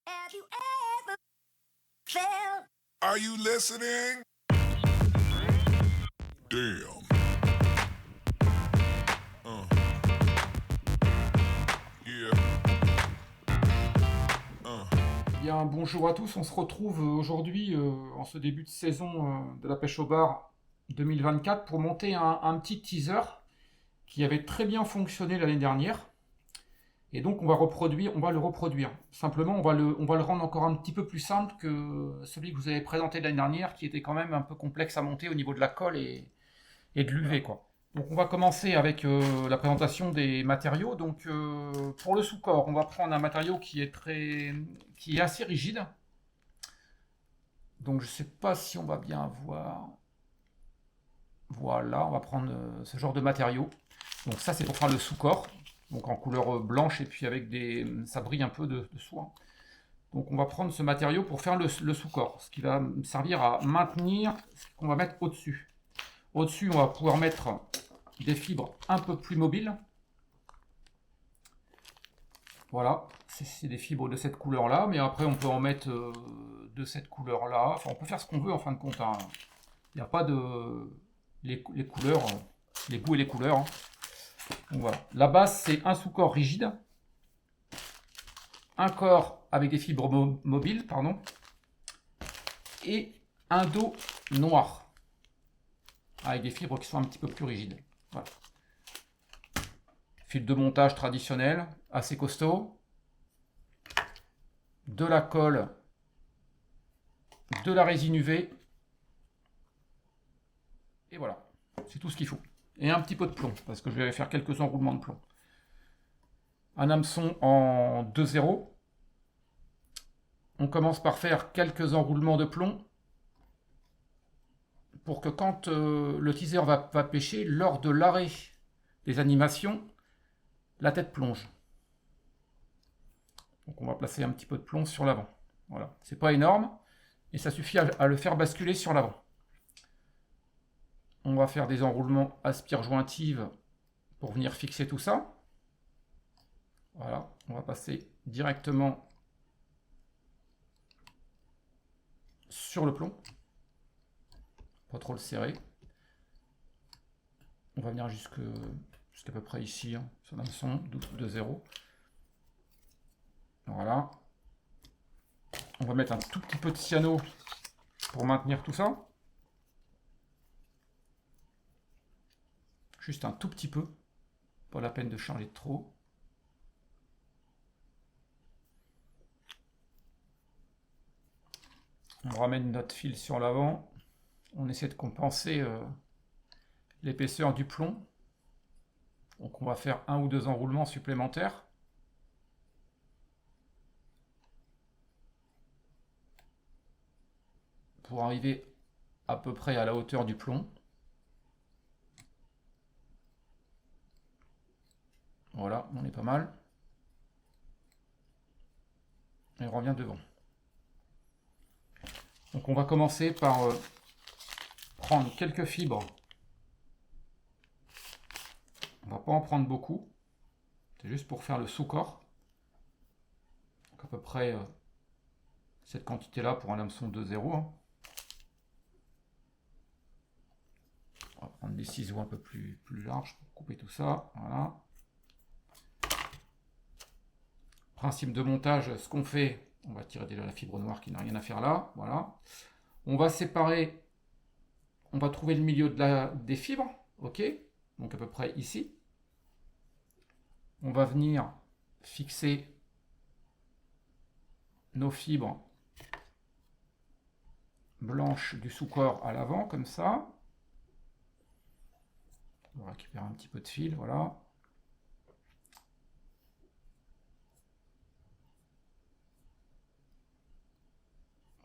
Have you ever felt? Are you listening? Damn. Yeah. Bien, bonjour à tous, on se retrouve aujourd'hui en ce début de saison de la pêche au bar 2024 pour monter un petit teaser qui avait très bien fonctionné l'année dernière. Et donc on va le reproduire. Simplement, on va le rendre encore un petit peu plus simple que celui que vous avez présenté l'année dernière, qui était quand même un peu complexe à monter au niveau de la colle et de l'UV, quoi. Donc on va commencer avec la présentation des matériaux. Donc pour le sous-corps, on va prendre un matériau qui est assez rigide. Donc je ne sais pas si on va bien voir. Voilà, on va prendre ce genre de matériau. Donc ça c'est pour faire le sous-corps. Donc en couleur blanche et puis avec ça brille un peu de soie. Donc on va prendre ce matériau pour faire le sous-corps, ce qui va servir à maintenir ce qu'on va mettre au-dessus. Au-dessus, on va pouvoir mettre des fibres un peu plus mobiles. Voilà, c'est des fibres de cette couleur-là, mais après on peut en mettre de cette couleur-là. Enfin, on peut faire ce qu'on veut en fin de compte, hein. Il n'y a pas de... Les couleurs, les goûts et les couleurs, hein. Donc voilà. La base, c'est un sous-corps rigide, un corps avec des fibres mobiles, pardon, et un dos noir, avec des fibres qui sont un petit peu plus rigides. Voilà. Fil de montage traditionnel, assez costaud, de la colle, de la résine UV, et voilà, c'est tout ce qu'il faut. Et un petit peu de plomb, parce que je vais faire quelques enroulements de plomb. Un hameçon en 2-0. On commence par faire quelques enroulements de plomb, pour que quand le teaser va pêcher, lors de l'arrêt des animations, la tête plonge. Donc on va placer un petit peu de plomb sur l'avant. Voilà, c'est pas énorme, et ça suffit à le faire basculer sur l'avant. On va faire des enroulements aspire jointive pour venir fixer tout ça. Voilà, on va passer directement sur le plomb. Pas trop le serrer. On va venir jusqu'à peu près ici, hein, sur l'hameçon de 0. Voilà. On va mettre un tout petit peu de cyano pour maintenir tout ça. Juste un tout petit peu. Pas la peine de changer de trop. On ramène notre fil sur l'avant. On essaie de compenser l'épaisseur du plomb. Donc on va faire 1 ou 2 enroulements supplémentaires. Pour arriver à peu près à la hauteur du plomb. Voilà, on est pas mal. Et on revient devant. Donc on va commencer par prendre quelques fibres. On va pas en prendre beaucoup. C'est juste pour faire le sous-corps. Donc à peu près cette quantité-là pour un hameçon de 0. Hein. On va prendre des ciseaux un peu plus larges pour couper tout ça. Voilà. Principe de montage, ce qu'on fait, on va tirer déjà la fibre noire qui n'a rien à faire là. Voilà. On va séparer, on va trouver le milieu des fibres. Ok. Donc à peu près ici. On va venir fixer nos fibres blanches du sous-corps à l'avant, comme ça. On va récupérer un petit peu de fil, voilà.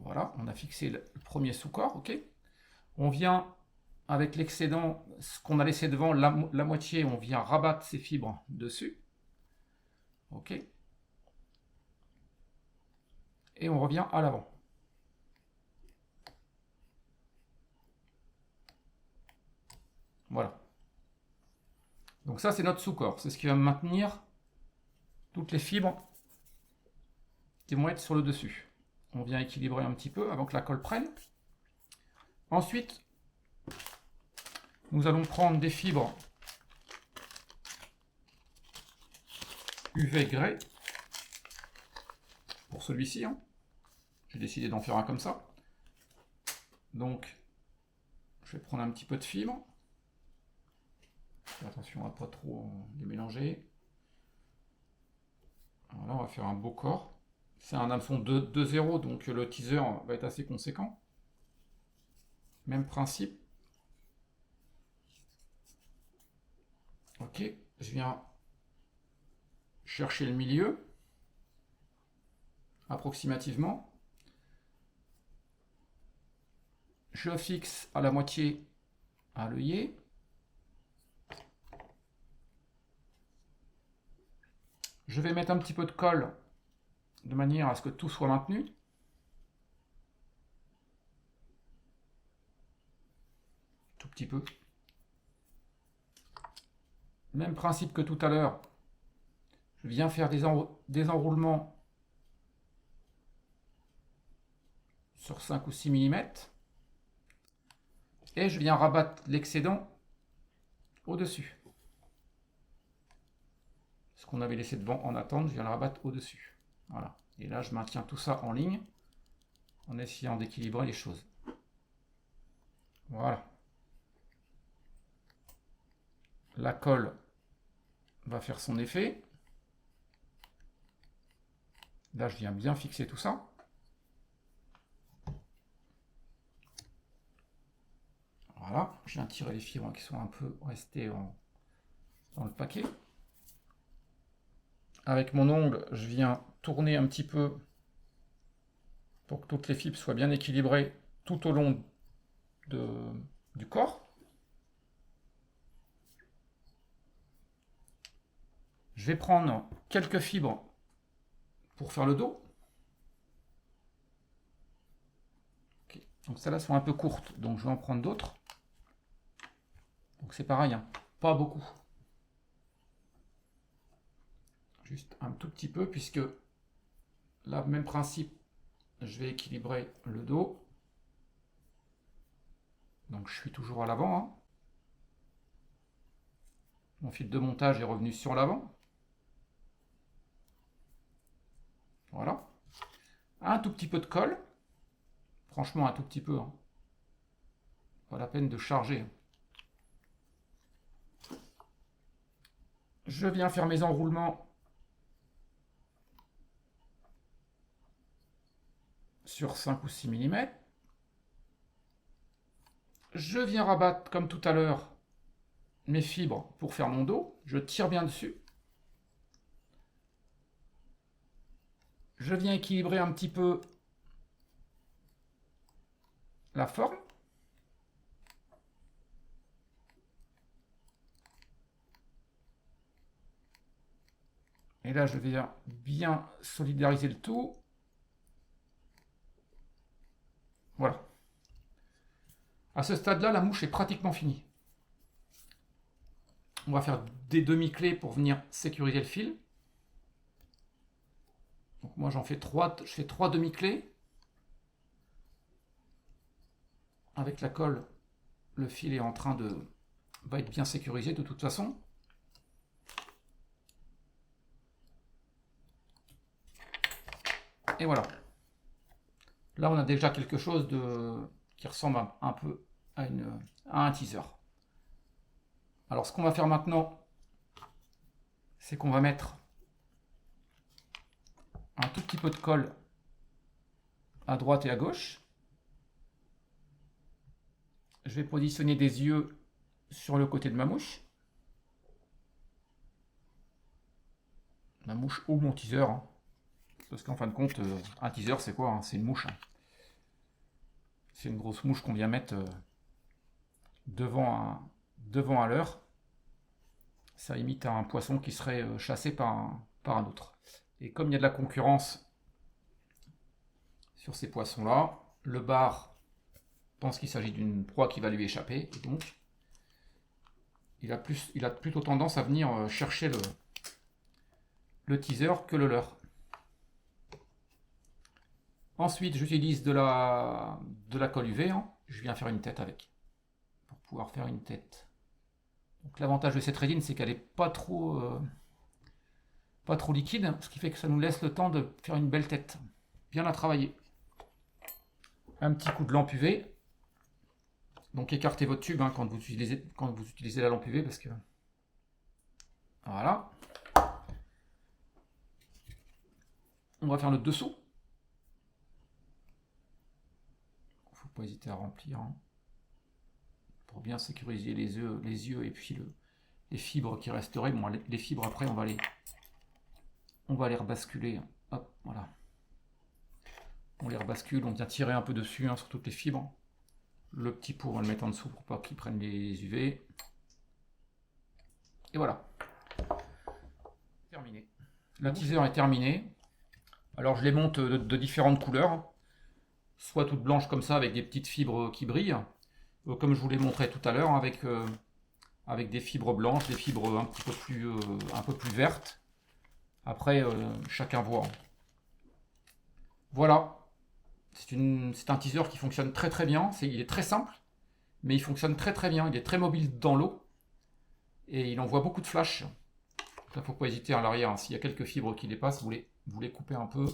Voilà, on a fixé le premier sous-corps, ok. On vient, avec l'excédent, ce qu'on a laissé devant, la moitié, on vient rabattre ces fibres dessus. Ok. Et on revient à l'avant. Voilà. Donc ça, c'est notre sous-corps. C'est ce qui va maintenir toutes les fibres qui vont être sur le dessus. On vient équilibrer un petit peu avant que la colle prenne. Ensuite, nous allons prendre des fibres UV Grey pour celui-ci. Hein. J'ai décidé d'en faire un comme ça. Donc, je vais prendre un petit peu de fibre. Attention à ne pas trop les mélanger. Voilà, on va faire un beau corps. C'est un hameçon 2.0, donc le teaser va être assez conséquent. Même principe. Ok, je viens chercher le milieu, approximativement. Je fixe à la moitié à l'œillet. Je vais mettre un petit peu de colle de manière à ce que tout soit maintenu. Tout petit peu. Même principe que tout à l'heure. Je viens faire des enroulements sur 5 ou 6 mm. Et je viens rabattre l'excédent au-dessus. Ce qu'on avait laissé devant en attente, je viens le rabattre au-dessus. Voilà. Et là, je maintiens tout ça en ligne en essayant d'équilibrer les choses. Voilà. La colle va faire son effet. Là, je viens bien fixer tout ça. Voilà. Je viens tirer les fibres qui sont un peu restées dans le paquet. Avec mon ongle, je viens tourner un petit peu pour que toutes les fibres soient bien équilibrées tout au long du corps. Je vais prendre quelques fibres pour faire le dos. Okay. Donc celles-là sont un peu courtes, donc je vais en prendre d'autres. Donc c'est pareil, hein, pas beaucoup. Juste un tout petit peu, puisque là, même principe, je vais équilibrer le dos. Donc je suis toujours à l'avant. Hein. Mon fil de montage est revenu sur l'avant. Voilà. Un tout petit peu de colle. Franchement, un tout petit peu. Hein. Pas la peine de charger. Je viens faire mes enroulements sur 5 ou 6 mm. Je viens rabattre, comme tout à l'heure, mes fibres pour faire mon dos. Je tire bien dessus. Je viens équilibrer un petit peu la forme. Et là, je viens bien solidariser le tout. Voilà. À ce stade-là, la mouche est pratiquement finie. On va faire des demi-clés pour venir sécuriser le fil. Donc moi, je fais 3 demi-clés. Avec la colle, le fil est en train va être bien sécurisé de toute façon. Et voilà. Là, on a déjà quelque chose qui ressemble un peu à un teaser. Alors, ce qu'on va faire maintenant, c'est qu'on va mettre un tout petit peu de colle à droite et à gauche. Je vais positionner des yeux sur le côté de ma mouche. Ma mouche ou mon teaser. Hein. Parce qu'en fin de compte, un teaser, c'est quoi hein? C'est une mouche. Hein. C'est une grosse mouche qu'on vient mettre devant à l'heure. Ça imite un poisson qui serait chassé par un autre. Et comme il y a de la concurrence sur ces poissons-là, le bar pense qu'il s'agit d'une proie qui va lui échapper. Et donc, il a plutôt tendance à venir chercher le teaser que le leurre. Ensuite, j'utilise de la colle UV, hein. Je viens faire une tête avec, pour pouvoir faire une tête. Donc l'avantage de cette résine, c'est qu'elle n'est pas trop liquide, ce qui fait que ça nous laisse le temps de faire une belle tête, bien la travailler. Un petit coup de lampe UV. Donc écartez votre tube hein, quand vous utilisez la lampe UV, parce que voilà. On va faire le dessous. Faut pas hésiter à remplir hein, pour bien sécuriser les yeux et puis les fibres qui resteraient. Bon, les fibres après on va les rebasculer. Hop, voilà. On les rebascule, on vient tirer un peu dessus hein, sur toutes les fibres. Le petit pot, on va le mettre en dessous pour pas qu'il prenne les UV. Et voilà. Terminé. La teaser est terminée. Alors je les monte de différentes couleurs. Soit toutes blanches comme ça avec des petites fibres qui brillent. Comme je vous l'ai montré tout à l'heure, avec des fibres blanches, des fibres un peu plus vertes. Après, chacun voit. Voilà. C'est un teaser qui fonctionne très très bien. Il est très simple, mais il fonctionne très très bien. Il est très mobile dans l'eau et il envoie beaucoup de flash. Il ne faut pas hésiter à l'arrière. Hein. S'il y a quelques fibres qui dépassent, vous les coupez un peu.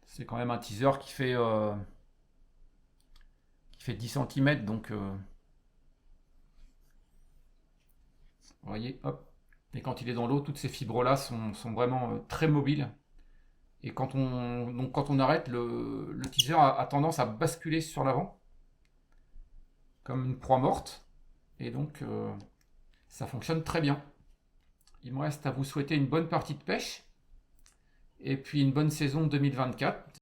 C'est quand même un teaser qui fait 10 cm, donc vous voyez, hop. Et quand il est dans l'eau, toutes ces fibres-là sont vraiment très mobiles. Et quand on arrête, le teaser a tendance à basculer sur l'avant, comme une proie morte. Et donc, ça fonctionne très bien. Il me reste à vous souhaiter une bonne partie de pêche. Et puis une bonne saison 2024.